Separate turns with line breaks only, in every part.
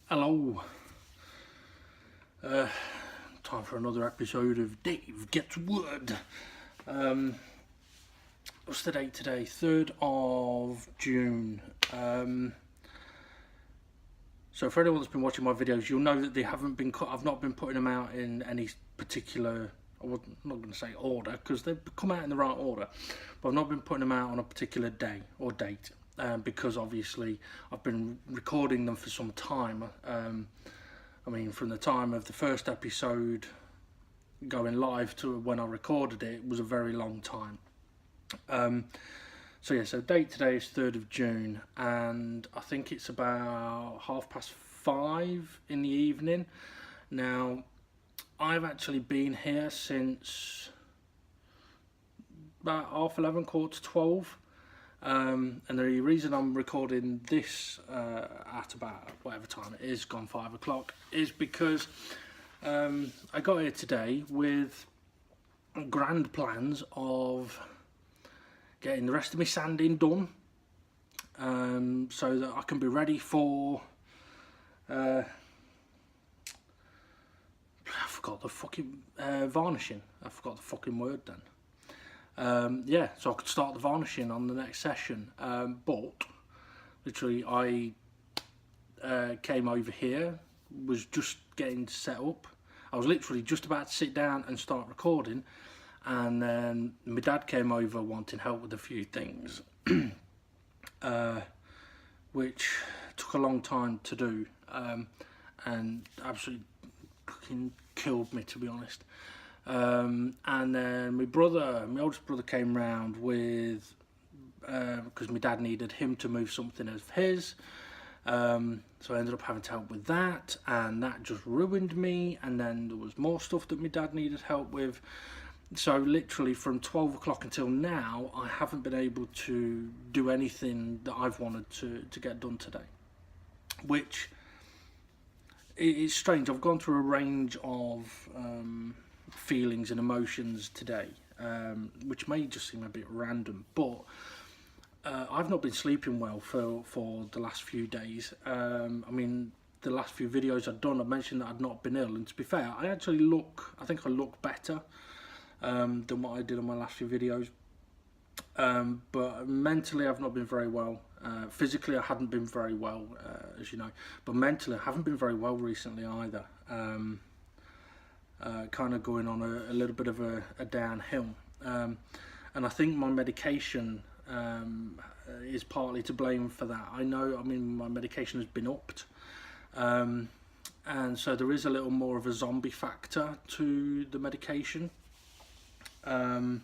Hello. Time for another episode of Dave Gets Word. What's the date today? 3rd of June. So for anyone that's been watching my videos, you'll know that they haven't been cut. I've not been putting them out in any particular, I'm not going to say order, because they've come out in the right order, but I've not been putting them out on a particular day or date. Because obviously I've been recording them for some time. I mean, from the time of the first episode going live to when I recorded it was a very long time. So date today is 3rd of June, and I think it's about 5:30 in the evening. Now, I've actually been here since about 11:30, 12:15. And the reason I'm recording this at about whatever time it is, gone 5 o'clock, is because I got here today with grand plans of getting the rest of my sanding done, so that I can be ready for I forgot the fucking varnishing. I forgot the fucking word then. So I could start the varnishing on the next session, but literally I came over here, was just getting set up. I was literally just about to sit down and start recording, and then my dad came over wanting help with a few things, which took a long time to do, and absolutely fucking killed me, to be honest. And then my oldest brother came round with, because my dad needed him to move something of his, so I ended up having to help with that, and that just ruined me. And then there was more stuff that my dad needed help with, so literally from 12 o'clock until now I haven't been able to do anything that I've wanted to get done today, which is strange. I've gone through a range of feelings and emotions today, which may just seem a bit random, but I've not been sleeping well for the last few days. I mean, the last few videos I've done, I mentioned that I'd not been ill, and to be fair, I think I look better than what I did on my last few videos, but mentally I've not been very well. Physically I hadn't been very well, as you know, but mentally I haven't been very well recently either. Kind of going on a little bit of a downhill, and I think my medication is partly to blame for that. I mean, my medication has been upped, and so there is a little more of a zombie factor to the medication. And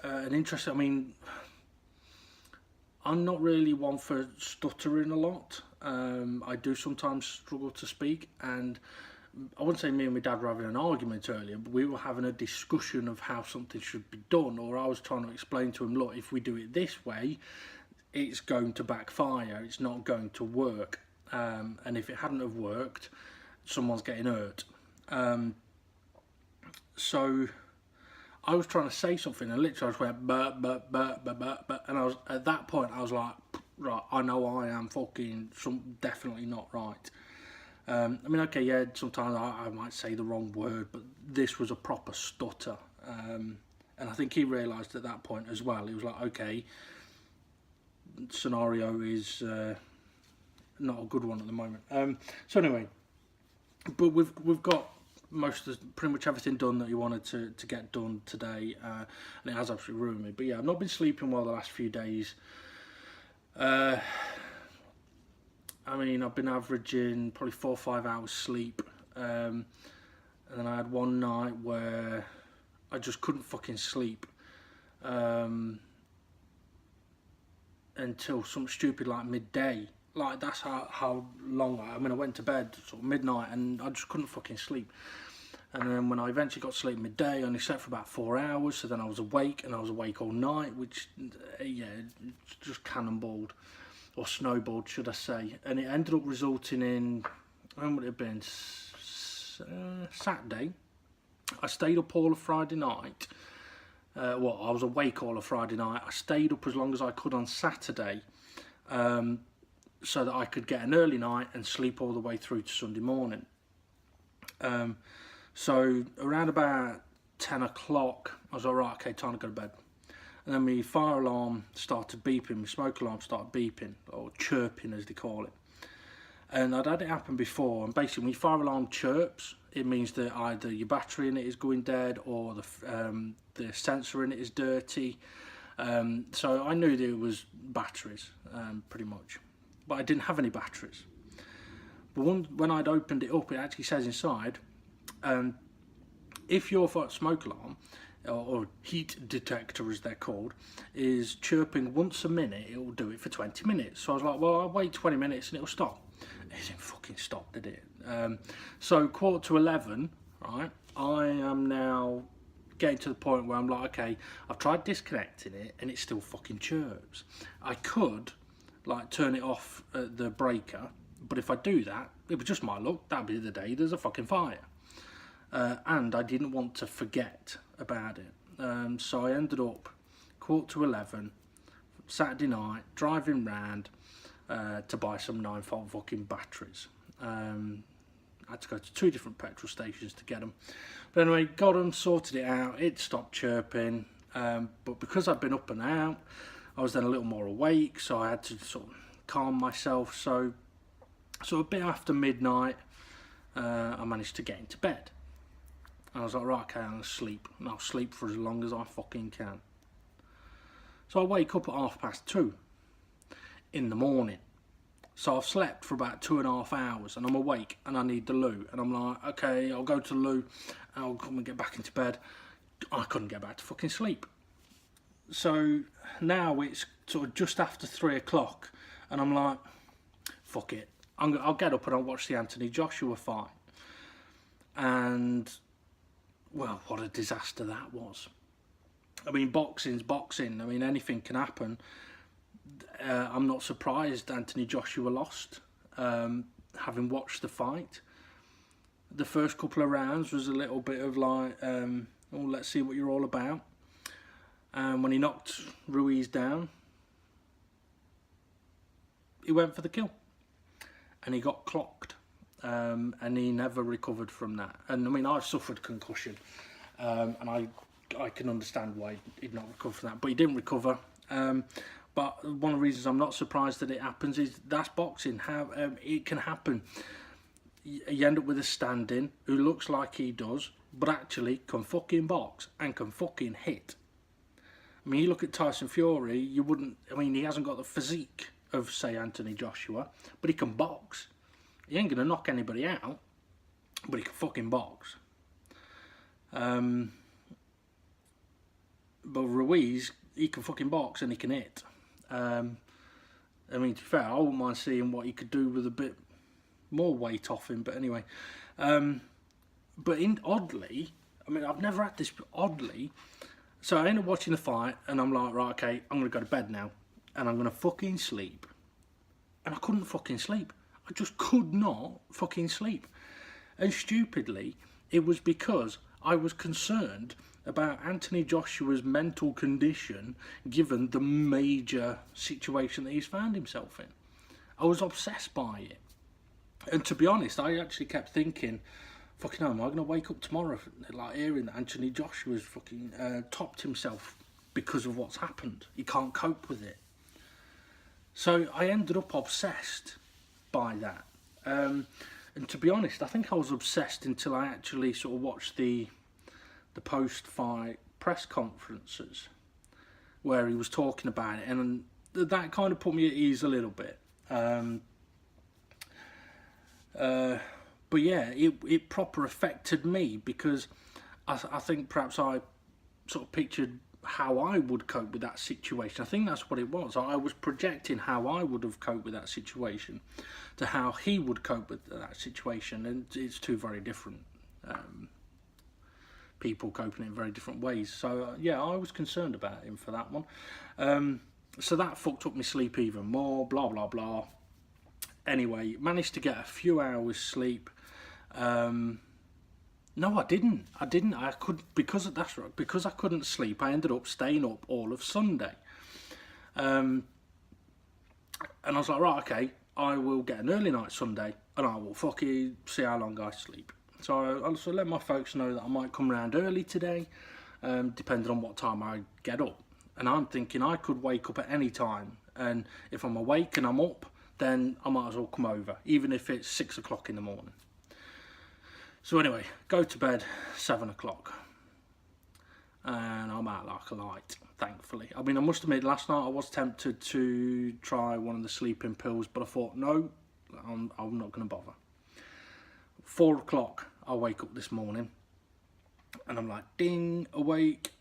interesting, I mean, I'm not really one for stuttering a lot. I do sometimes struggle to speak, and I wouldn't say me and my dad were having an argument earlier, but we were having a discussion of how something should be done, or I was trying to explain to him, look, if we do it this way, it's going to backfire, it's not going to work, and if it hadn't have worked, someone's getting hurt. So I was trying to say something, and literally I just went but, and I was, at that point I was like, right, I know I am fucking definitely not right. I mean, okay, yeah, sometimes I might say the wrong word, but this was a proper stutter, and I think he realised at that point as well. He was like, okay, scenario is not a good one at the moment. So anyway, but we've got pretty much everything done that you wanted to get done today, and it has absolutely ruined me. But yeah, I've not been sleeping well the last few days. I mean, I've been averaging probably 4 or 5 hours sleep, and then I had one night where I just couldn't fucking sleep until something stupid like midday. Like, that's how long I mean, I went to bed sort of midnight and I just couldn't fucking sleep. And then when I eventually got to sleep midday, I only slept for about 4 hours, so then I was awake, and I was awake all night, which, yeah, just cannonballed, or snowballed, should I say. And it ended up resulting in, when would it have been, Saturday. I stayed up all of Friday night. I was awake all of Friday night. I stayed up as long as I could on Saturday, so that I could get an early night and sleep all the way through to Sunday morning. So around about 10 o'clock, I was like, right, okay, time to go to bed. And then my fire alarm started beeping, my smoke alarm started beeping, or chirping as they call it. And I'd had it happen before, and basically when your fire alarm chirps, it means that either your battery in it is going dead or the sensor in it is dirty. So I knew that it was batteries, pretty much. But I didn't have any batteries. But when I'd opened it up, it actually says inside, if your smoke alarm, or heat detector as they're called, is chirping once a minute, it will do it for 20 minutes. So I was like, well, I'll wait 20 minutes and it'll stop. It didn't fucking stop, did it? So 11:15, right, I am now getting to the point where I'm like, okay, I've tried disconnecting it and it still fucking chirps. I could like turn it off at the breaker, but if I do that, it was just my luck, that'd be the day there's a fucking fire. And I didn't want to forget about it. So I ended up 11:15, Saturday night, driving round to buy some 9-volt fucking batteries. I had to go to 2 different petrol stations to get them. But anyway, got them, sorted it out, it stopped chirping. But because I'd been up and out, I was then a little more awake, so I had to sort of calm myself. So a bit after midnight, I managed to get into bed. And I was like, right, okay, I'm going to sleep. And I'll sleep for as long as I fucking can. So I wake up at 2:30 in the morning. So I've slept for about 2.5 hours and I'm awake and I need the loo. And I'm like, okay, I'll go to the loo and I'll come and get back into bed. I couldn't get back to fucking sleep. So now it's sort of just after 3 o'clock and I'm like, fuck it. I'll get up and I'll watch the Anthony Joshua fight. And, well, what a disaster that was. I mean, boxing's boxing. I mean, anything can happen. I'm not surprised Anthony Joshua lost, having watched the fight. The first couple of rounds was a little bit of like, oh, let's see what you're all about. And when he knocked Ruiz down, he went for the kill. And he got clocked. And he never recovered from that. And I mean, I've suffered concussion. And I can understand why he'd not recovered from that. But he didn't recover. But one of the reasons I'm not surprised that it happens is that's boxing. How it can happen. You end up with a stand-in who looks like he does, but actually can fucking box and can fucking hit. I mean, you look at Tyson Fury, you wouldn't. I mean, he hasn't got the physique of, say, Anthony Joshua, but he can box. He ain't gonna knock anybody out, but he can fucking box. But Ruiz, he can fucking box and he can hit. I mean, to be fair, I wouldn't mind seeing what he could do with a bit more weight off him. But anyway, but oddly, I mean, I've never had this, but oddly, so I ended up watching the fight and I'm like, right, okay, I'm gonna go to bed now and I'm gonna fucking sleep. And I couldn't fucking sleep. I just could not fucking sleep. And stupidly, it was because I was concerned about Anthony Joshua's mental condition given the major situation that he's found himself in. I was obsessed by it. And to be honest, I actually kept thinking, fucking hell, am I going to wake up tomorrow like hearing that Anthony Joshua's fucking topped himself because of what's happened? He can't cope with it. So I ended up obsessed by that. And to be honest, I think I was obsessed until I actually sort of watched the post-fight press conferences where he was talking about it, and that kind of put me at ease a little bit. But yeah, it proper affected me because I think perhaps I sort of pictured how I would cope with that situation. I think that's what it was. I was projecting how I would have coped with that situation to how he would cope with that situation, and it's two very different people coping in very different ways. So yeah, I was concerned about him for that one. So that fucked up my sleep even more, blah blah blah. Anyway, managed to get a few hours sleep. No, I didn't. I could, because I couldn't sleep, I ended up staying up all of Sunday. And I was like, right, okay, I will get an early night Sunday and I will fucking see how long I sleep. So I also let my folks know that I might come around early today, depending on what time I get up. And I'm thinking I could wake up at any time, and if I'm awake and I'm up, then I might as well come over, even if it's 6 o'clock in the morning. So anyway, go to bed 7 o'clock. And I'm out like a light, thankfully. I mean, I must admit, last night I was tempted to try one of the sleeping pills, but I thought, no, I'm not going to bother. 4 o'clock, I wake up this morning, and I'm like, ding, awake.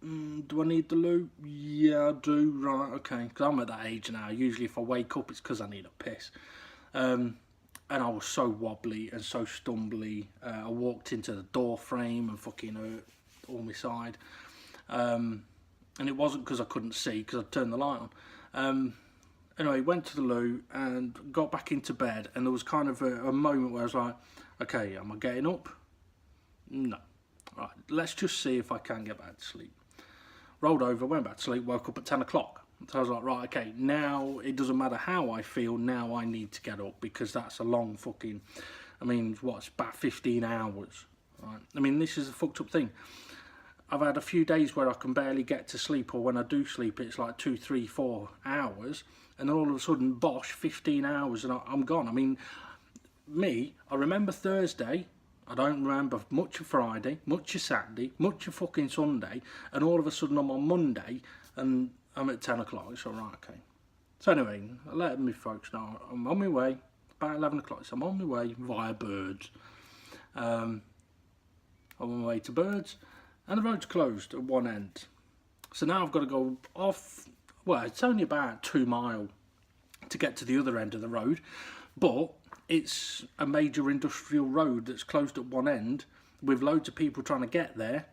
Do I need the loo? Yeah, I do. Right, okay. Because I'm at that age now. Usually if I wake up, it's because I need a piss. And I was so wobbly and so stumbly. I walked into the door frame and fucking hurt all my side. And it wasn't because I couldn't see, because I turned the light on. Anyway, went to the loo and got back into bed. And there was kind of a moment where I was like, okay, am I getting up? No. Right, let's just see if I can get back to sleep. Rolled over, went back to sleep, woke up at 10 o'clock. So I was like, right, okay, now it doesn't matter how I feel, now I need to get up, because that's a long fucking, I mean, what's about 15 hours, right? I mean, this is a fucked up thing. I've had a few days where I can barely get to sleep, or when I do sleep, it's like 2, 3, 4 hours, and then all of a sudden, bosh, 15 hours, and I'm gone. I mean, I remember Thursday, I don't remember much of Friday, much of Saturday, much of fucking Sunday, and all of a sudden I'm on Monday and I'm at 10 o'clock. It's alright, okay. So anyway, I let my folks know I'm on my way, about 11 o'clock, so I'm on my way via Birds. I'm on my way to Birds, and the road's closed at one end. So now I've got to go off, well, it's only about 2 miles to get to the other end of the road, but it's a major industrial road that's closed at one end, with loads of people trying to get there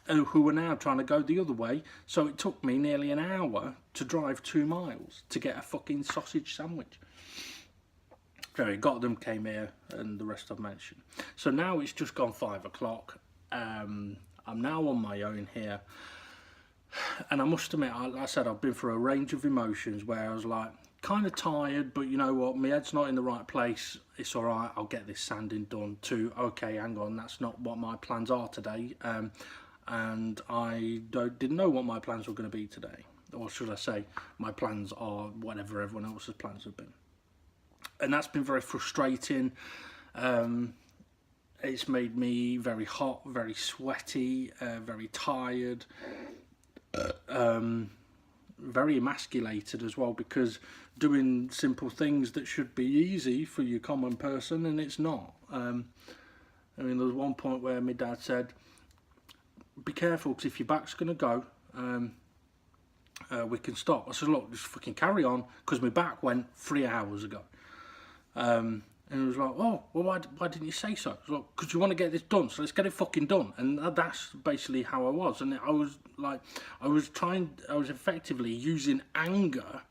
who are now trying to go the other way. So it took me nearly an hour to drive 2 miles to get a fucking sausage sandwich. Anyway, got them, came here, and the rest I've mentioned. So now it's just gone 5 o'clock. I'm now on my own here. And I must admit, like I said, I've been through a range of emotions where I was like, kind of tired, but you know what, my head's not in the right place. It's all right, I'll get this sanding done. To, okay, hang on, that's not what my plans are today. And I didn't know what my plans were going to be today. Or should I say, my plans are whatever everyone else's plans have been. And that's been very frustrating. It's made me very hot, very sweaty, very tired. Very emasculated as well, because doing simple things that should be easy for your common person, and it's not. I mean, there was one point where my dad said, be careful, because if your back's going to go, we can stop. I said, look, just fucking carry on, because my back went 3 hours ago. And it was like, oh, well, why didn't you say so? Like, because you want to get this done, so let's get it fucking done. And that's basically how I was. And I was like, I was effectively using anger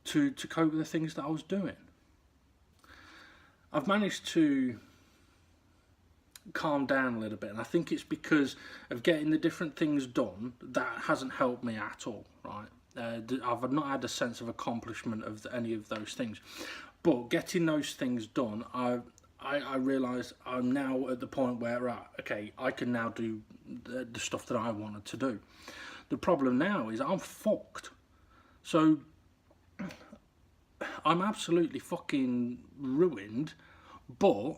to cope with the things that I was doing. I've managed to calm down a little bit, and I think it's because of getting the different things done that hasn't helped me at all, right? I've not had a sense of accomplishment of any of those things. But getting those things done, I realise I'm now at the point where, right, okay, I can now do the stuff that I wanted to do. The problem now is I'm fucked. So I'm absolutely fucking ruined, but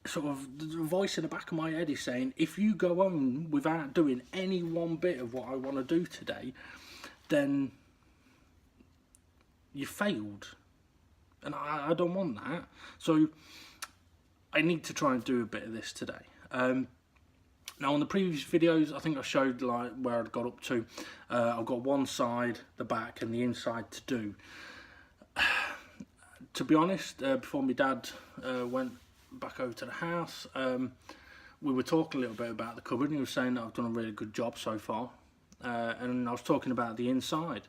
sort of the voice in the back of my head is saying, if you go on without doing any one bit of what I want to do today, then you failed. And I don't want that. So I need to try and do a bit of this today. Now on the previous videos, I think I showed like where I'd got up to. I've got one side, the back, and the inside to do. To be honest, before my dad went back over to the house, we were talking a little bit about the cupboard, and he was saying that I've done a really good job so far. And I was talking about the inside.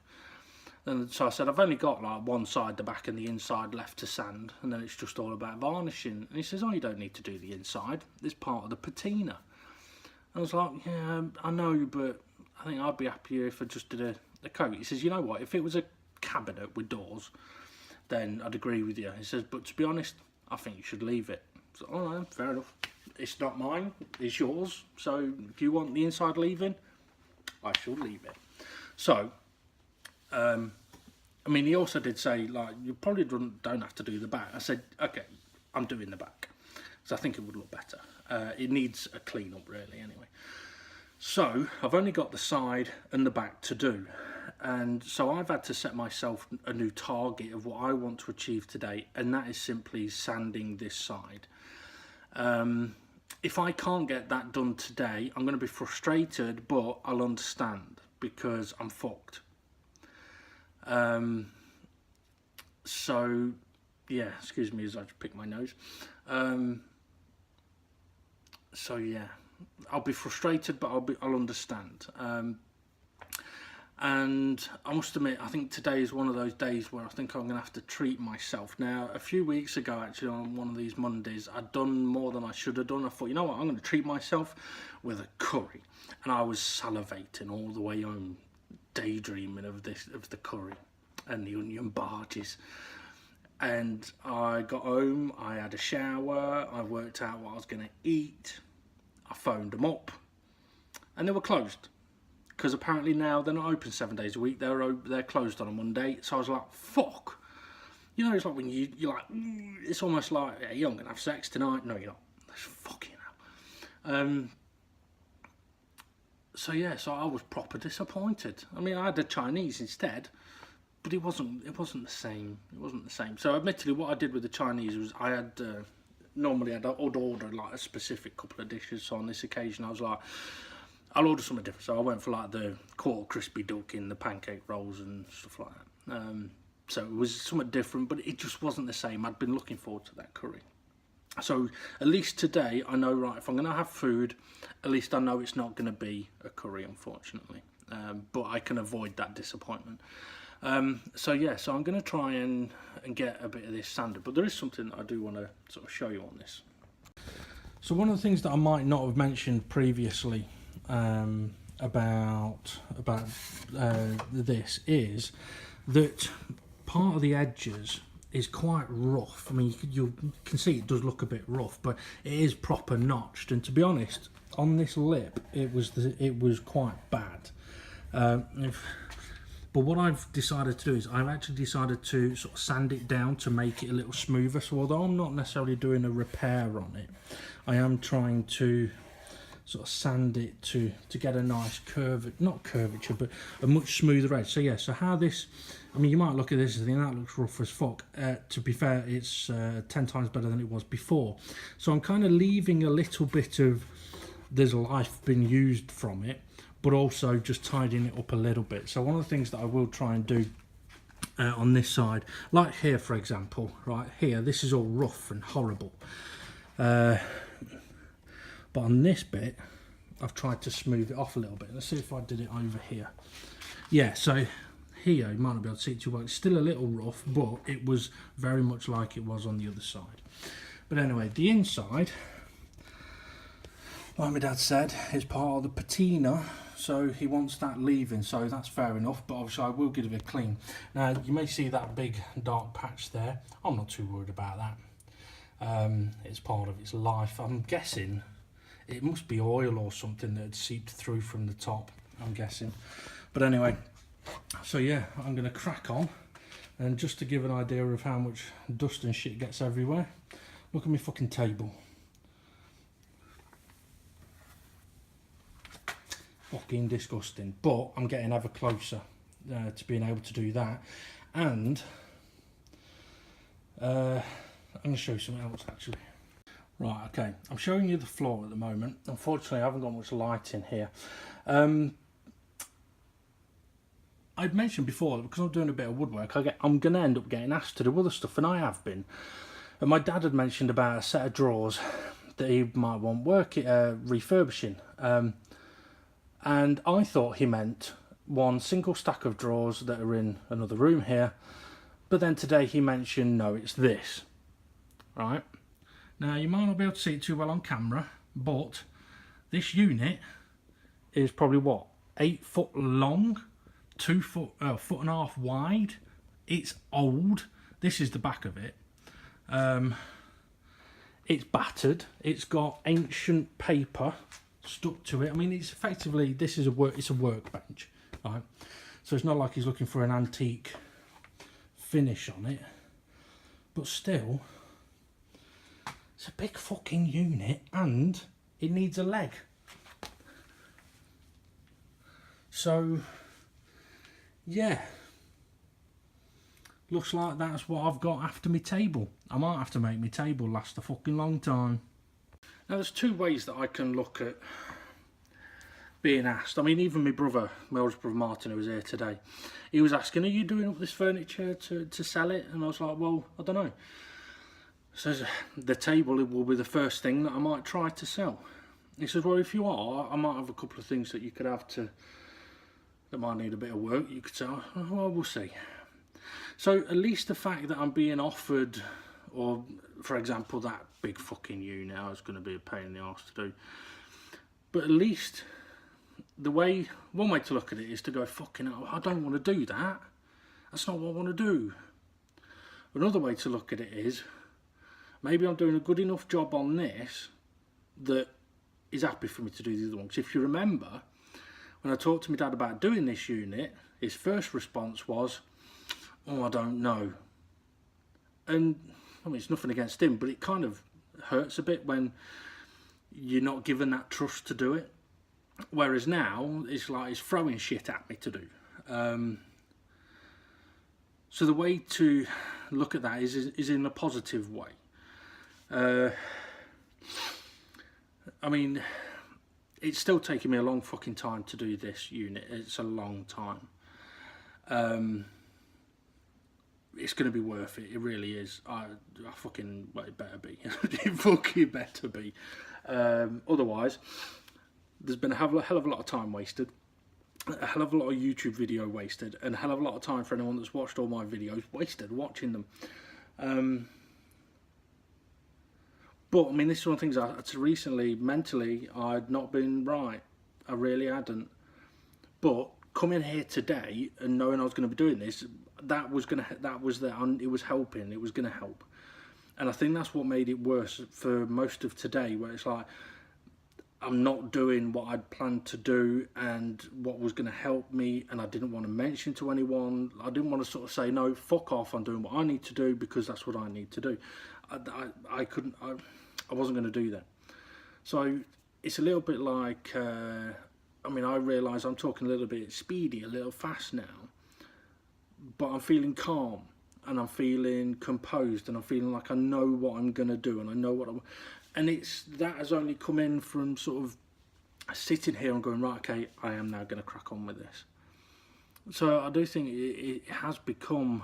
And so I said, I've only got like one side, the back and the inside left to sand, and then it's just all about varnishing. And he says, oh, you don't need to do the inside, it's part of the patina. I was like, yeah, I know, but I think I'd be happier if I just did a coat. He says, you know what, if it was a cabinet with doors, then I'd agree with you. He says, but to be honest, I think you should leave it. So, all right, fair enough. It's not mine, it's yours. So if you want the inside leaving, I shall leave it. So, I mean, he also did say, like, you probably don't have to do the back. I said, okay, I'm doing the back, because I think it would look better. It needs a clean up, really, anyway. So I've only got the side and the back to do, and so I've had to set myself a new target of what I want to achieve today, and that is simply sanding this side. If I can't get that done today, I'm going to be frustrated, but I'll understand, because I'm fucked. So yeah, excuse me as I pick my nose. So yeah, I'll be frustrated, but I'll understand. And I must admit, I think today is one of those days where I think I'm going to have to treat myself. Now, a few weeks ago, actually, on one of these Mondays, I'd done more than I should have done. I thought, you know what, I'm going to treat myself with a curry. And I was salivating all the way home, daydreaming of the curry and the onion barges. And I got home, I had a shower, I worked out what I was going to eat, I phoned them up, and they were closed. Because apparently now they're not open 7 days a week, they're closed on a Monday. So I was like, fuck. You know, it's like when you're like, it's almost like, yeah, you're not going to have sex tonight. No, you're not. That's fucking hell. So yeah, so I was proper disappointed. I mean, I had the Chinese instead, but it wasn't the same. It wasn't the same. So admittedly, what I did with the Chinese was I had normally I'd order like a specific couple of dishes. So on this occasion, I was like, I'll order something different. So I went for like the quarter crispy duck in the pancake rolls and stuff like that. So it was something different, but it just wasn't the same. I'd been looking forward to that curry. So at least today I know, right, if I'm going to have food, at least I know it's not going to be a curry, unfortunately. But I can avoid that disappointment. So yeah, so I'm going to try and get a bit of this sanded, but there is something that I do want to sort of show you on this. So one of the things that I might not have mentioned previously about this is that part of the edges is quite rough. I mean, you can see it does look a bit rough, but it is proper notched. And to be honest, on this lip, it was quite bad. But what I've decided to do is I've actually decided to sort of sand it down to make it a little smoother. So although I'm not necessarily doing a repair on it, I am trying to sort of sand it to get a nice not curvature, but a much smoother edge. So yeah, so how this, I mean, you might look at this and think that looks rough as fuck. To be fair, it's 10 times better than it was before. So I'm kind of leaving a little bit of, there's life been used from it, but also just tidying it up a little bit. So one of the things that I will try and do on this side, like here for example, right here, this is all rough and horrible. But on this bit, I've tried to smooth it off a little bit. Let's see if I did it over here. Yeah, so here, you might not be able to see it too well. It's still a little rough, but it was very much like it was on the other side. But anyway, the inside, like my dad said, is part of the patina. So he wants that leaving, so that's fair enough. But obviously I will give it a clean. Now, you may see that big dark patch there. I'm not too worried about that. It's part of its life. I'm guessing it must be oil or something that had seeped through from the top, I'm guessing. But anyway, so yeah, I'm going to crack on. And just to give an idea of how much dust and shit gets everywhere, look at my fucking table. Fucking disgusting. But I'm getting ever closer to being able to do that. And I'm going to show you something else actually. Right, okay, I'm showing you the floor at the moment. Unfortunately, I haven't got much light in here. I'd mentioned before that because I'm doing a bit of woodwork, I'm going to end up getting asked to do other stuff, and I have been. And my dad had mentioned about a set of drawers that he might want refurbishing. And I thought he meant one single stack of drawers that are in another room here. But then today he mentioned, no, it's this, right? Now, you might not be able to see it too well on camera, but this unit is probably, what, 8 foot long, 2 foot, foot and a half wide, it's old. This is the back of it. It's battered. It's got ancient paper stuck to it. I mean, it's effectively, this is it's a workbench, right? So it's not like he's looking for an antique finish on it, but still, it's a big fucking unit, and it needs a leg. So yeah, looks like that's what I've got after my table. I might have to make my table last a fucking long time. Now there's two ways that I can look at being asked. I mean, even my brother, my oldest brother Martin, who was here today, he was asking, are you doing up this furniture to sell it? And I was like, well, I don't know. So the table will be the first thing that I might try to sell. He says, well, if you are, I might have a couple of things that you could have that might need a bit of work. You could say, oh, well, we'll see. So at least the fact that I'm being offered, or for example, that big fucking unit, I was going to be a pain in the arse to do. But at least one way to look at it is to go, fucking hell, I don't want to do that. That's not what I want to do. Another way to look at it is, maybe I'm doing a good enough job on this that is happy for me to do the other one. Because if you remember, when I talked to my dad about doing this unit, his first response was, oh, I don't know. And I mean, it's nothing against him, but it kind of hurts a bit when you're not given that trust to do it. Whereas now, it's like he's throwing shit at me to do. So the way to look at that is in a positive way. I mean, it's still taking me a long fucking time to do this unit. It's a long time. It's going to be worth it. It really is. I fucking, well, it better be. It fucking better be. Otherwise, there's been a hell of a lot of time wasted, a hell of a lot of YouTube video wasted, and a hell of a lot of time for anyone that's watched all my videos wasted watching them. But I mean, this is one of the things I recently, mentally, I'd not been right. I really hadn't. But coming here today and knowing I was going to be doing this, it was helping. It was going to help. And I think that's what made it worse for most of today, where it's like, I'm not doing what I'd planned to do and what was going to help me, and I didn't want to mention to anyone. I didn't want to sort of say, no, fuck off, I'm doing what I need to do because that's what I need to do. I wasn't going to do that. So it's a little bit like, I mean, I realise I'm talking a little bit speedy, a little fast now, but I'm feeling calm and I'm feeling composed and I'm feeling like I know what I'm going to do and I know what and that has only come in from sort of sitting here and going, right, okay, I am now going to crack on with this. So I do think it has become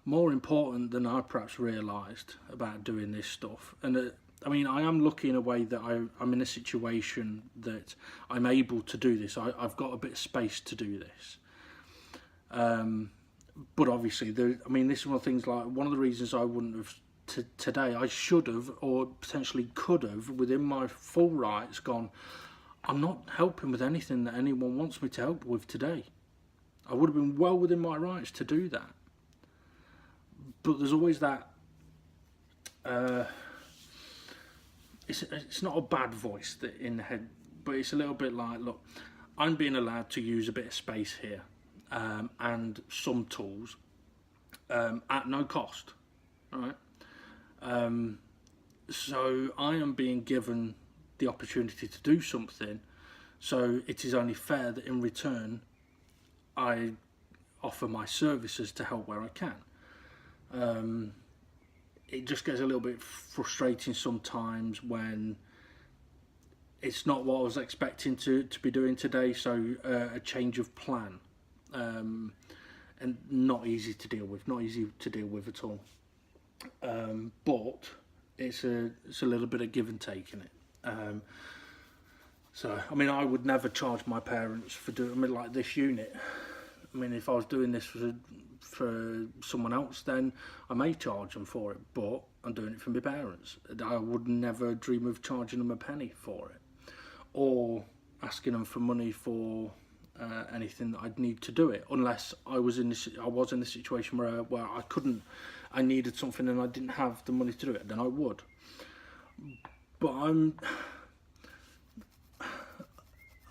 more important than I perhaps realised about doing this stuff. And I mean, I am lucky in a way that I'm in a situation that I'm able to do this. I've got a bit of space to do this. But obviously, I mean, this is one of the things, like, one of the reasons I wouldn't have today, I should have, or potentially could have, within my full rights, gone, I'm not helping with anything that anyone wants me to help with today. I would have been well within my rights to do that. But there's always that, it's not a bad voice that in the head, but it's a little bit like, look, I'm being allowed to use a bit of space here, and some tools, at no cost, right? So I am being given the opportunity to do something, so it is only fair that in return I offer my services to help where I can. It just gets a little bit frustrating sometimes when it's not what I was expecting to be doing today, so a change of plan, and not easy to deal with at all. But it's a little bit of give and take in it. So I mean, I would never charge my parents for doing, I mean, like this unit. I mean, if I was doing this for someone else, then I may charge them for it, but I'm doing it for my parents. I would never dream of charging them a penny for it, or asking them for money for anything that I'd need to do it, unless I was in the situation where I couldn't, I needed something and I didn't have the money to do it, then I would. But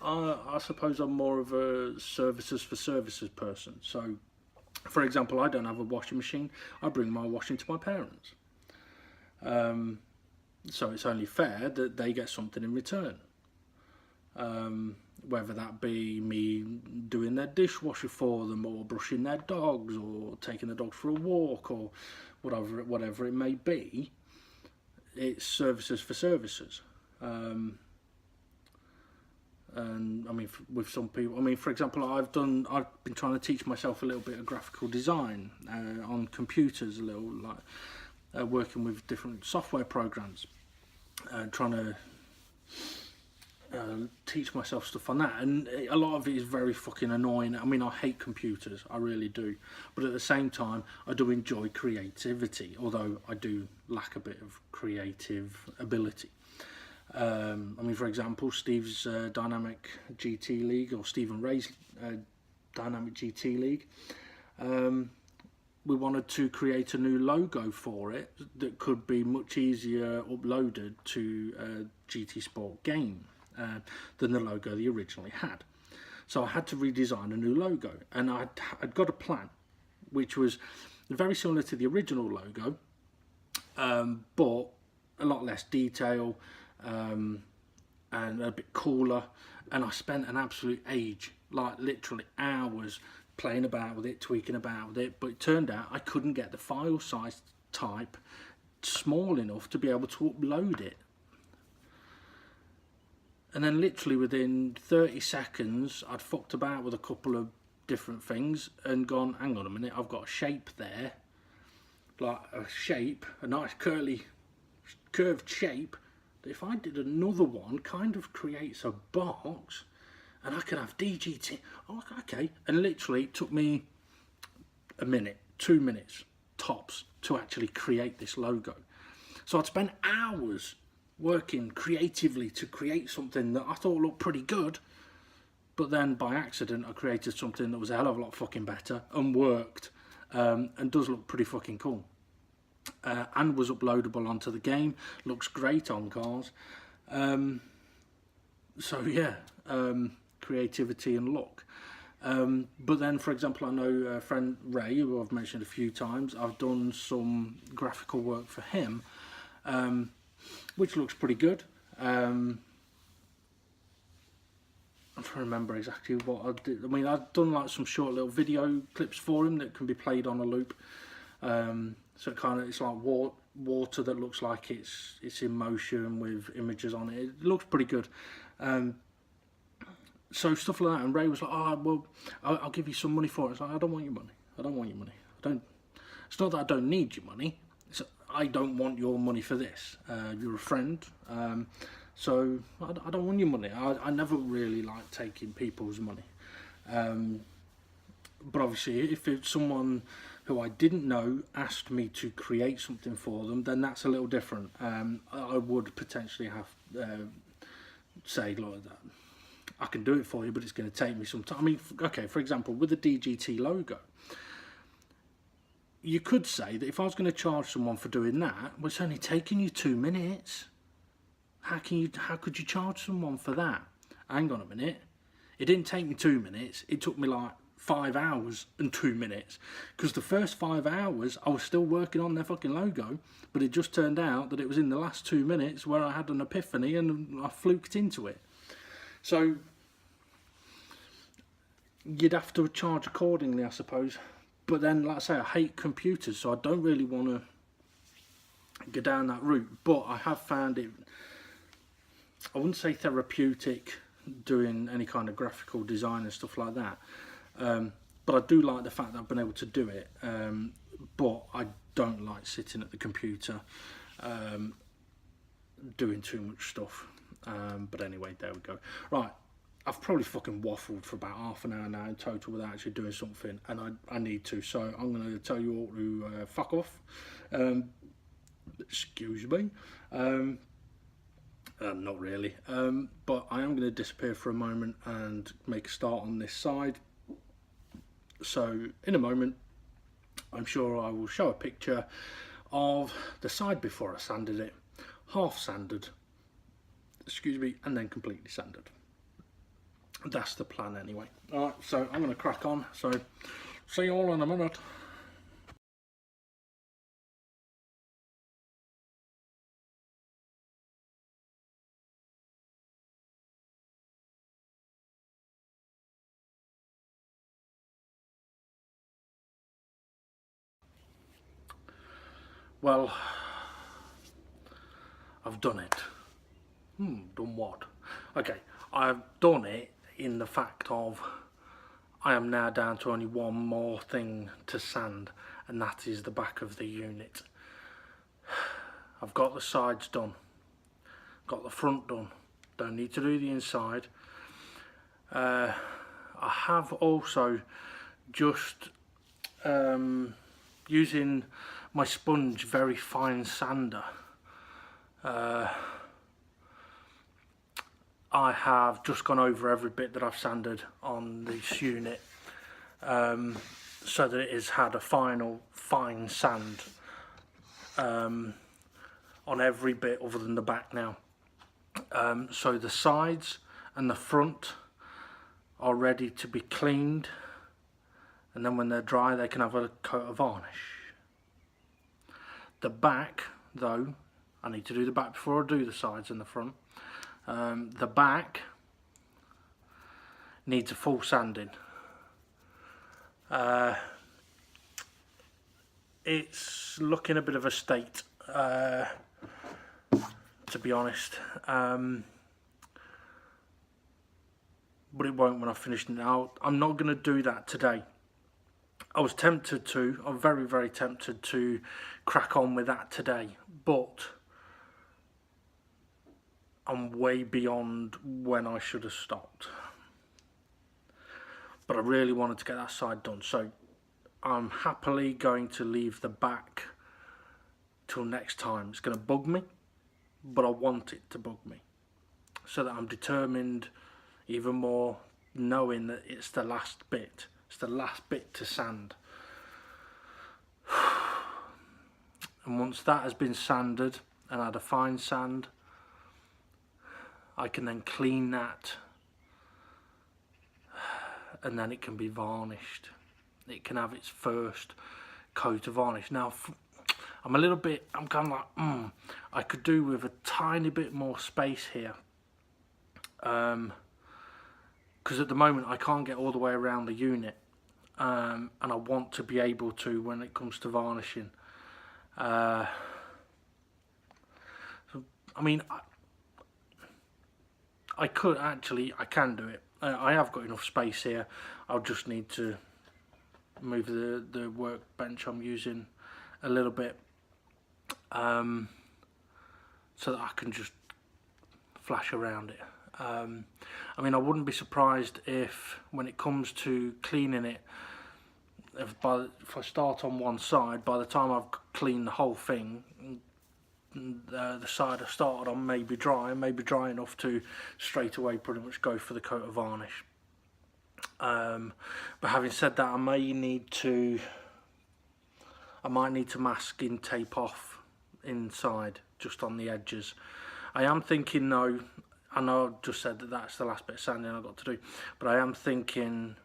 I suppose I'm more of a services for services person. So, for example, I don't have a washing machine. I bring my washing to my parents. So it's only fair that they get something in return. Whether that be me doing their dishwasher for them, or brushing their dogs, or taking the dogs for a walk, or whatever it may be, it's services for services. And I mean, with some people, I mean, for example, I've been trying to teach myself a little bit of graphical design on computers, a little, like working with different software programs, trying to teach myself stuff on that, and a lot of it is very fucking annoying. I mean, I hate computers, I really do, but at the same time I do enjoy creativity, although I do lack a bit of creative ability. I mean, for example, Steve's Dynamic GT League, or Stephen Ray's Dynamic GT League, we wanted to create a new logo for it that could be much easier uploaded to GT Sport game than the logo they originally had. So I had to redesign a new logo, and I'd got a plan which was very similar to the original logo, but a lot less detail, and a bit cooler. And I spent an absolute age, like literally hours, playing about with it, tweaking about with it, but it turned out I couldn't get the file size type small enough to be able to upload it. And then literally within 30 seconds I'd fucked about with a couple of different things and gone, hang on a minute, I've got a shape there, like a shape, a nice curved shape, that if I did another one, kind of creates a box, and I can have DGT. Oh, okay. And literally it took me a minute, 2 minutes tops to actually create this logo. So I'd spent hours working creatively to create something that I thought looked pretty good, but then by accident I created something that was a hell of a lot fucking better and worked, and does look pretty fucking cool, and was uploadable onto the game. Looks great on cars. So yeah, creativity and luck. But then, for example, I know a friend Ray, who I've mentioned a few times. I've done some graphical work for him, which looks pretty good. I'm trying to remember exactly what I did. I mean, I've done like some short little video clips for him that can be played on a loop. So it's like water that looks like it's in motion with images on it. It looks pretty good. So stuff like that. And Ray was like, "Oh, well, I'll give you some money for it." It's like, I don't want your money. I don't want your money. It's not that I don't need your money. I don't want your money for this. You're a friend, so I don't want your money. I never really like taking people's money. But obviously, if it's someone who I didn't know asked me to create something for them, then that's a little different. I would potentially have say, "Look, I can do it for you, but it's going to take me some time." I mean, okay, for example, with the DGT logo, you could say that if I was going to charge someone for doing that, well, it's only taking you 2 minutes. How could you charge someone for that? Hang on a minute. It didn't take me 2 minutes. It took me like 5 hours and 2 minutes, because the first 5 hours I was still working on their fucking logo, but it just turned out that it was in the last 2 minutes where I had an epiphany and I fluked into it. So you'd have to charge accordingly, I suppose. But then, like I say, I hate computers, so I don't really want to go down that route. But I have found it, I wouldn't say therapeutic, doing any kind of graphical design and stuff like that. But I do like the fact that I've been able to do it. But I don't like sitting at the computer doing too much stuff. But anyway, there we go. Right. I've probably fucking waffled for about half an hour now in total without actually doing something, and I need to, so I'm going to tell you all to fuck off. Excuse me. Not really, but I am going to disappear for a moment and make a start on this side. So in a moment I'm sure I will show a picture of the side before I sanded it, half sanded, excuse me, and then completely sanded. That's the plan anyway. Alright, so I'm going to crack on, so see you all in a minute. Well, I've done it. Done what? Okay, I've done it in the fact of I am now down to only one more thing to sand, and that is the back of the unit. I've got the sides done, got the front done, don't need to do the inside. I have also just using my sponge very fine sander, I have just gone over every bit that I've sanded on this unit, so that it has had a final fine sand on every bit other than the back now. So the sides and the front are ready to be cleaned, and then when they're dry they can have a coat of varnish. The back though, I need to do the back before I do the sides and the front. The back needs a full sanding. It's looking a bit of a state, to be honest, but it won't when I finish it out. I'm not going to do that today. I was tempted to, I'm very, very tempted to crack on with that today, but I'm way beyond when I should have stopped. But I really wanted to get that side done, so I'm happily going to leave the back till next time. It's going to bug me, but I want it to bug me, so that I'm determined even more, knowing that it's the last bit. It's the last bit to sand. And once that has been sanded and had a fine sand, I can then clean that, and then it can be varnished. It can have its first coat of varnish. Now I'm kind of like, I could do with a tiny bit more space here, because at the moment I can't get all the way around the unit, and I want to be able to when it comes to varnishing. So, I mean, I can do it. I have got enough space here. I'll just need to move the workbench I'm using a little bit, so that I can just flash around it. I mean, I wouldn't be surprised if when it comes to cleaning it, if I start on one side, by the time I've cleaned the whole thing, the side I started on may be dry enough to straight away pretty much go for the coat of varnish. But having said that, I might need to masking tape off inside, just on the edges. I am thinking though, I know I've just said that that's the last bit of sanding I've got to do, but I am thinking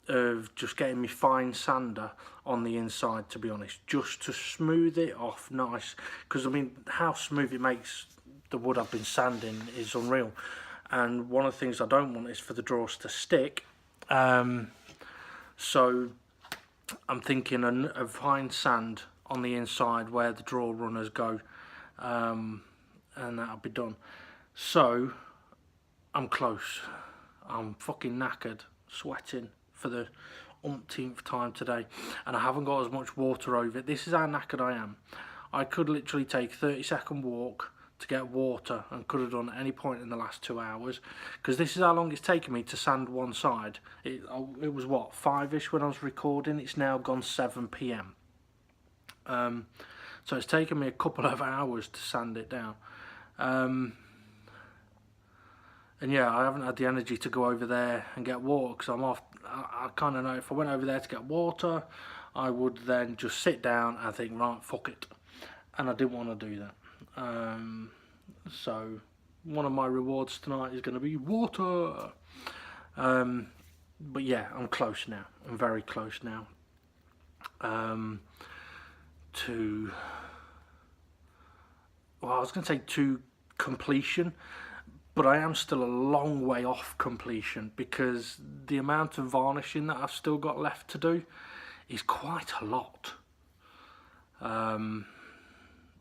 of just getting me fine sander on the inside, to be honest, just to smooth it off nice, because I mean how smooth it makes the wood I've been sanding is unreal, and one of the things I don't want is for the drawers to stick, so I'm thinking a fine sand on the inside where the drawer runners go, and that'll be done. So I'm close. I'm fucking knackered, sweating for the umpteenth time today, and I haven't got as much water over it. This is how knackered I am. I could literally take a 30-second walk to get water, and could have done at any point in the last 2 hours, because this is how long it's taken me to sand one side. It was what, 5ish when I was recording. It's now gone 7 PM, so it's taken me a couple of hours to sand it down. And yeah, I haven't had the energy to go over there and get water because I'm off. I kind of know if I went over there to get water, I would then just sit down and think, right, fuck it. And I didn't want to do that. So one of my rewards tonight is going to be water. But yeah, I'm close now. I'm very close now. To, well, I was going to say to completion, but I am still a long way off completion because the amount of varnishing that I've still got left to do is quite a lot.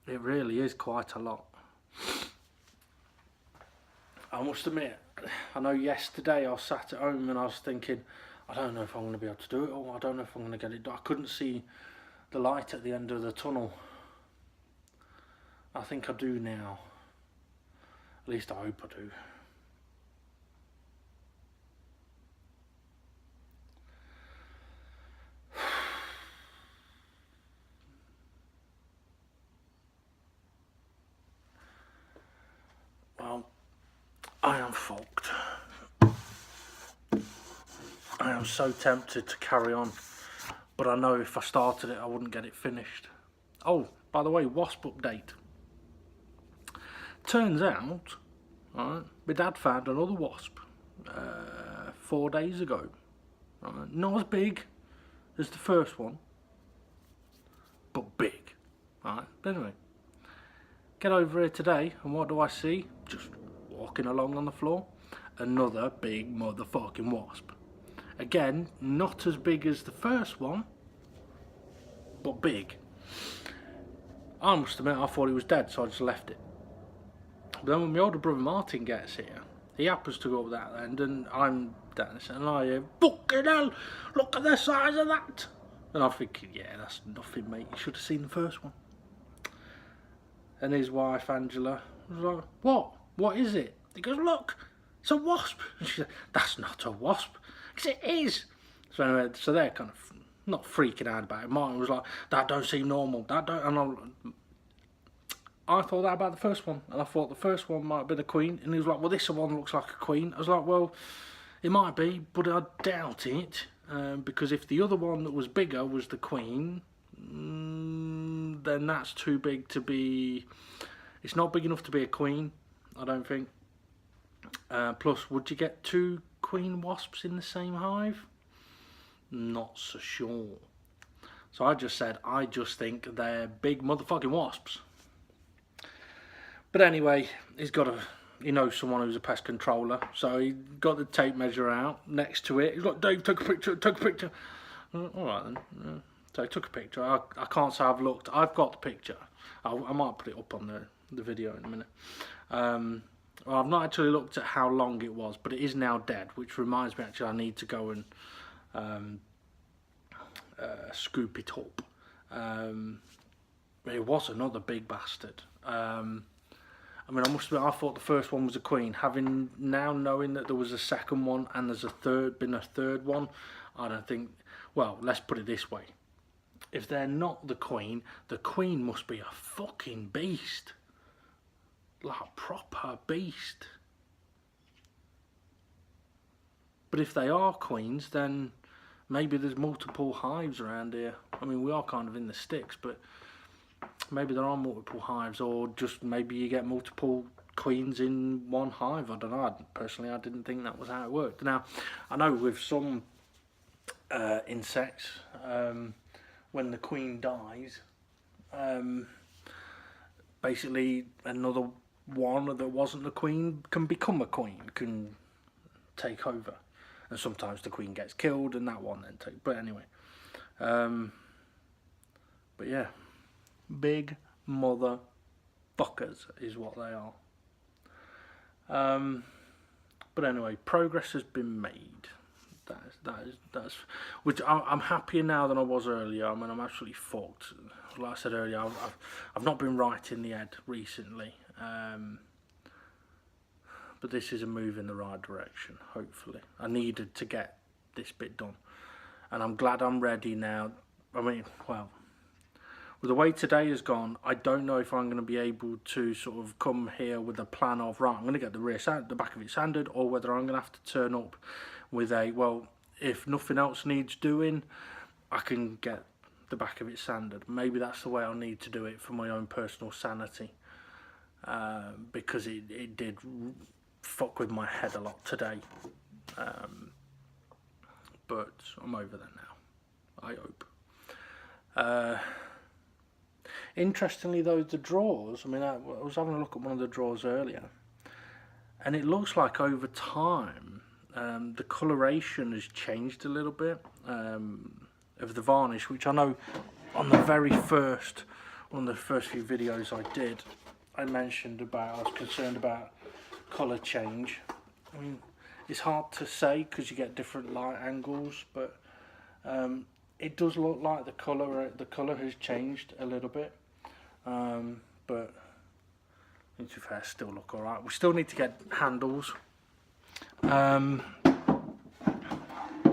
It really is quite a lot. I must admit, I know yesterday I sat at home and I was thinking, I don't know if I'm going to be able to do it, or I don't know if I'm going to get it done. I couldn't see the light at the end of the tunnel. I think I do now. At least I hope I do. Well, I am fucked. I am so tempted to carry on, but I know if I started it I wouldn't get it finished. Oh, by the way, wasp update. Turns out, right, my dad found another wasp 4 days ago. Right, not as big as the first one, but big. Right, but anyway, get over here today and what do I see? Just walking along on the floor, another big motherfucking wasp. Again, not as big as the first one, but big. I must admit, I thought it was dead, so I just left it. But then when my older brother Martin gets here, he happens to go up that end, and I'm down this, and I hear, fucking hell, look at the size of that. And I'm thinking, yeah, that's nothing, mate. You should have seen the first one. And his wife, Angela, was like, what? What is it? He goes, look, it's a wasp. And she said, that's not a wasp. He said, it is. So anyway, so they're kind of not freaking out about it. Martin was like, that don't seem normal. That don't. And I thought that about the first one, and I thought the first one might be the queen. And he was like, well, this one looks like a queen. I was like, well, it might be, but I doubt it, because if the other one that was bigger was the queen, then that's too big to be. It's not big enough to be a queen, I don't think. Plus, would you get 2 queen wasps in the same hive? Not so sure. So I just said, I just think they're big motherfucking wasps. But anyway, he knows someone who's a pest controller, so he got the tape measure out next to it. He's like, Dave, take a picture. All right then. So I took a picture. I can't say I've looked. I've got the picture. I might put it up on the video in a minute. Well, I've not actually looked at how long it was, but it is now dead, which reminds me actually I need to go and scoop it up. It was another big bastard. I mean, I must admit, I thought the first one was a queen. Having now knowing that there was a second one and there's been a third one, I don't think. Well, let's put it this way: if they're not the queen must be a fucking beast, like a proper beast. But if they are queens, then maybe there's multiple hives around here. I mean, we are kind of in the sticks, but maybe there are multiple hives, or just maybe you get multiple queens in one hive. I don't know. Personally, I didn't think that was how it worked. Now, I know with some insects, when the queen dies, basically another one that wasn't the queen can become a queen, can take over. And sometimes the queen gets killed and that one then takes. But anyway, but yeah. Big motherfuckers is what they are. But anyway, progress has been made. That's which I'm happier now than I was earlier. I mean, I'm absolutely fucked. Like I said earlier, I've not been right in the head recently. But this is a move in the right direction, hopefully. I needed to get this bit done, and I'm glad I'm ready now. I mean, well, with the way today has gone, I don't know if I'm going to be able to sort of come here with a plan of, right, I'm going to get the back of it sanded, or whether I'm going to have to turn up with a, well, if nothing else needs doing, I can get the back of it sanded. Maybe that's the way I'll need to do it for my own personal sanity, because it did fuck with my head a lot today. But I'm over that now, I hope. Interestingly though, the drawers, I mean, I was having a look at one of the drawers earlier, and it looks like over time the coloration has changed a little bit of the varnish, which I know on the very first, one of the first few videos I did, I mentioned about, I was concerned about colour change. I mean, it's hard to say because you get different light angles, but it does look like the colour has changed a little bit, but to be fair, still look alright. We still need to get handles,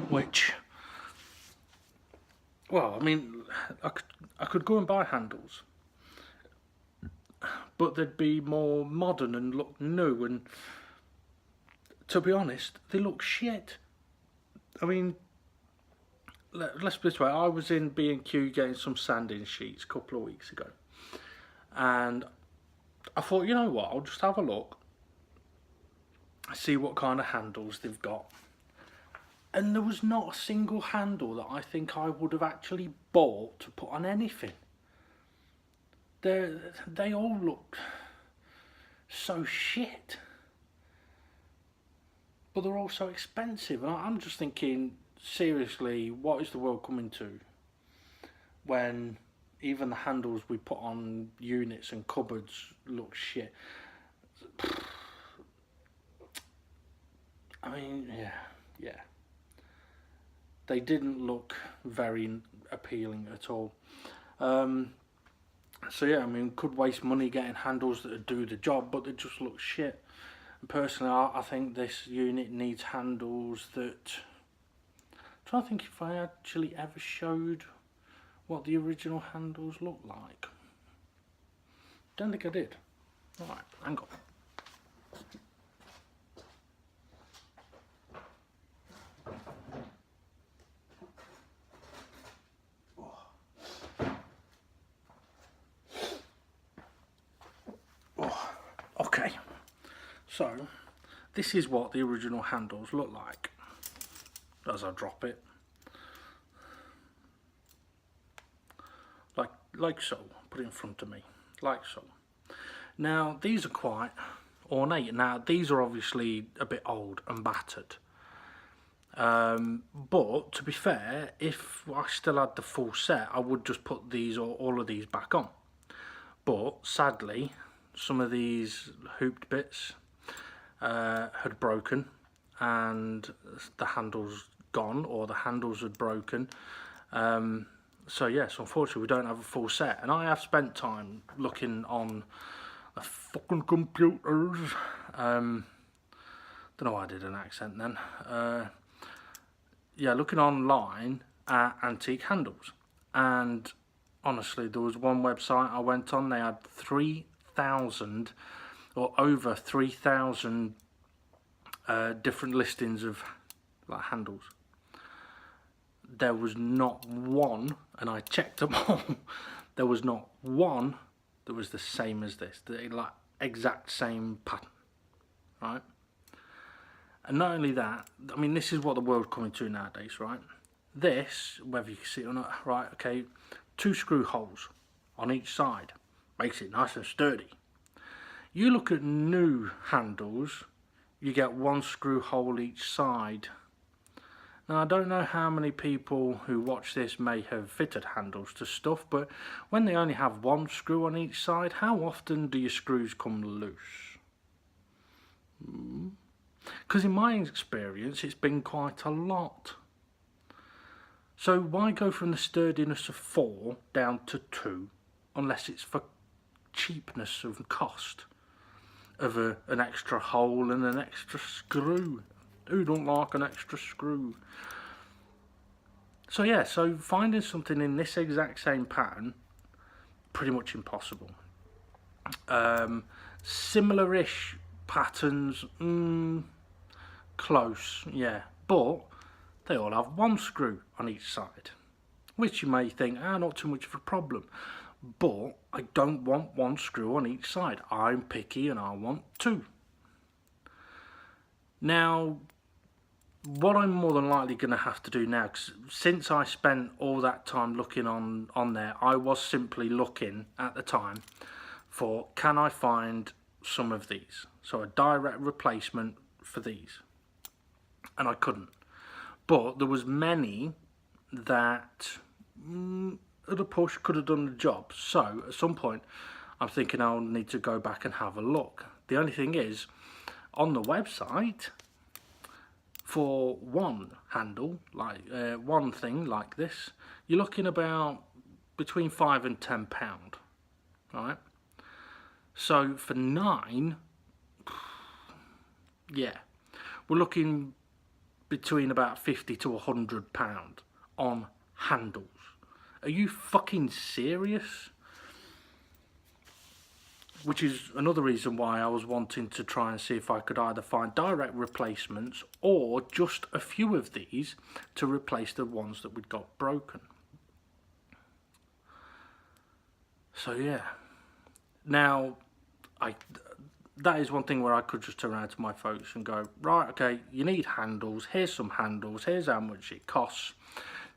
which, well, I mean, I could go and buy handles, but they'd be more modern and look new, and to be honest, they look shit. I mean, let's put it this way, I was in B&Q getting some sanding sheets a couple of weeks ago, and I thought, you know what, I'll just have a look, see what kind of handles they've got. And there was not a single handle that I think I would have actually bought to put on anything. They all look so shit, but they're all so expensive, and I'm just thinking, seriously, what is the world coming to when even the handles we put on units and cupboards look shit? I mean, yeah. They didn't look very appealing at all. So yeah, I mean, could waste money getting handles that do the job, but they just look shit. And personally, I think this unit needs handles that... I'm trying to think if I actually ever showed what the original handles look like. Don't think I did. Alright, hang on. Okay, so this is what the original handles look like as I drop it, like so. Put it in front of me, like so. Now these are quite ornate. Now these are obviously a bit old and battered, but to be fair, if I still had the full set, I would just put these or all of these back on. But sadly, some of these hooped bits had broken, and the handles gone, or the handles had broken. So yes, unfortunately we don't have a full set, and I have spent time looking on the fucking computers. Don't know why I did an accent then. Yeah, looking online at antique handles, and honestly, there was one website I went on, they had 3,000 or over 3,000 different listings of like handles. There was not one, and I checked them all, there was not one that was the same as this, the like exact same pattern, right? And not only that, I mean, this is what the world's coming to nowadays, right? This, whether you can see it or not, right, okay, 2 screw holes on each side, makes it nice and sturdy. You look at new handles, you get 1 screw hole each side. Now I don't know how many people who watch this may have fitted handles to stuff, but when they only have 1 screw on each side, how often do your screws come loose? Because in my experience, it's been quite a lot. So why go from the sturdiness of 4 down to 2, unless it's for cheapness of cost of an extra hole and an extra screw? Who don't like an extra screw? So yeah, so finding something in this exact same pattern pretty much impossible. Similar-ish patterns, close, yeah, but they all have one screw on each side, which you may think, not too much of a problem, but I don't want one screw on each side. I'm picky and I want two. Now, what I'm more than likely going to have to do now, cause since I spent all that time looking on there, I was simply looking at the time for, can I find some of these? So a direct replacement for these. And I couldn't. But there was many that at a push could have done the job. So at some point I'm thinking I'll need to go back and have a look. The only thing is, on the website, for one handle, like one thing like this, you're looking about between £5 and £10, right? So for 9, yeah, we're looking between about £50 to £100 on handles. Are you fucking serious? Which is another reason why I was wanting to try and see if I could either find direct replacements or just a few of these to replace the ones that we'd got broken. So yeah. Now, that is one thing where I could just turn around to my folks and go, right, okay, you need handles, here's some handles, here's how much it costs,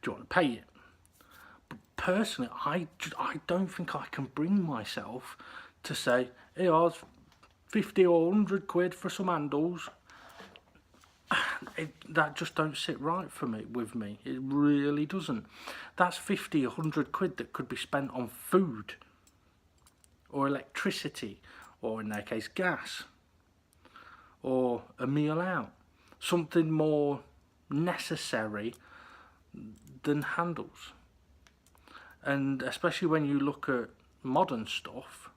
do you want to pay it? But personally, I don't think I can bring myself to say, here's 50 or 100 quid for some handles. That just don't sit right for me, with me. It really doesn't. That's 50 or 100 quid that could be spent on food or electricity, or in their case gas, or a meal out. Something more necessary than handles. And especially when you look at modern stuff,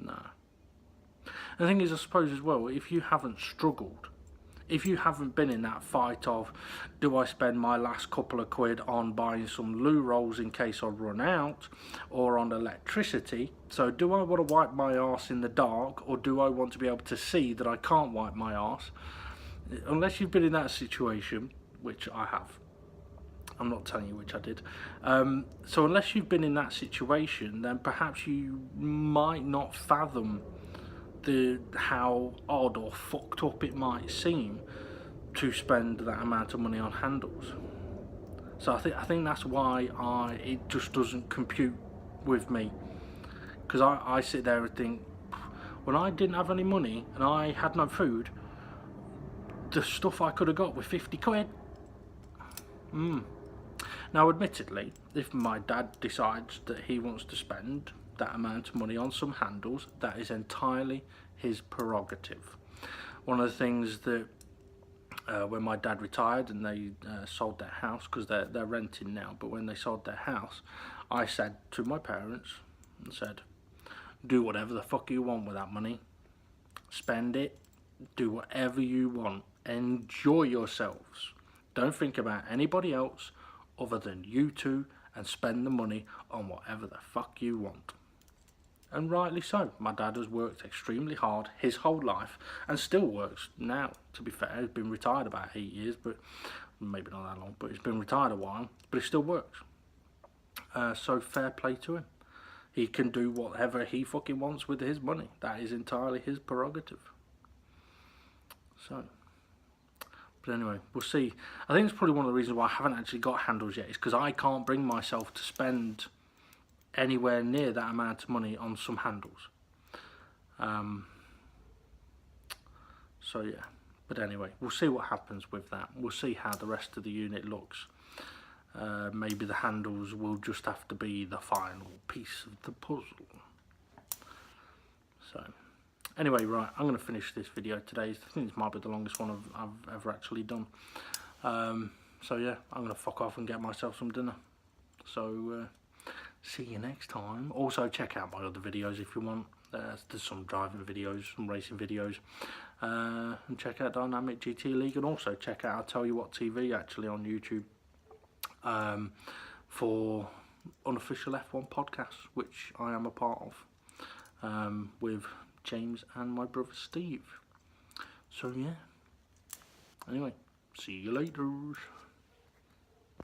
no. The thing is, I suppose as well, if you haven't struggled, if you haven't been in that fight of, do I spend my last couple of quid on buying some loo rolls in case I run out, or on electricity? So do I want to wipe my arse in the dark, or do I want to be able to see that I can't wipe my arse? Unless you've been in that situation, which I have. I'm not telling you which I did. So unless you've been in that situation, then perhaps you might not fathom how odd or fucked up it might seem to spend that amount of money on handles. So I think that's why it just doesn't compute with me, because I sit there and think, when I didn't have any money and I had no food, the stuff I could have got with 50 quid. Now admittedly, if my dad decides that he wants to spend that amount of money on some handles, that is entirely his prerogative. One of the things that when my dad retired and they sold their house, because they're renting now, but when they sold their house, I said to my parents and said, do whatever the fuck you want with that money, spend it, do whatever you want, enjoy yourselves, don't think about anybody else other than you two, and spend the money on whatever the fuck you want. And rightly so. My dad has worked extremely hard his whole life and still works now, to be fair. He's been retired about 8 years, but maybe not that long, but he's been retired a while, but he still works. So fair play to him. He can do whatever he fucking wants with his money. That is entirely his prerogative. So, but anyway, we'll see. I think it's probably one of the reasons why I haven't actually got handles yet, is because I can't bring myself to spend anywhere near that amount of money on some handles. So yeah, but anyway, we'll see what happens with that. We'll see how the rest of the unit looks. Maybe the handles will just have to be the final piece of the puzzle. So anyway, right, I'm going to finish this video today. I think this might be the longest one I've ever actually done. So yeah, I'm going to fuck off and get myself some dinner. So see you next time. Also check out my other videos if you want. There's some driving videos, some racing videos, and check out Dynamic GT League, and also check out I'll Tell You What TV actually on YouTube. for Unofficial F1 podcast, which I am a part of, with James and my brother Steve. So yeah, anyway, see you later.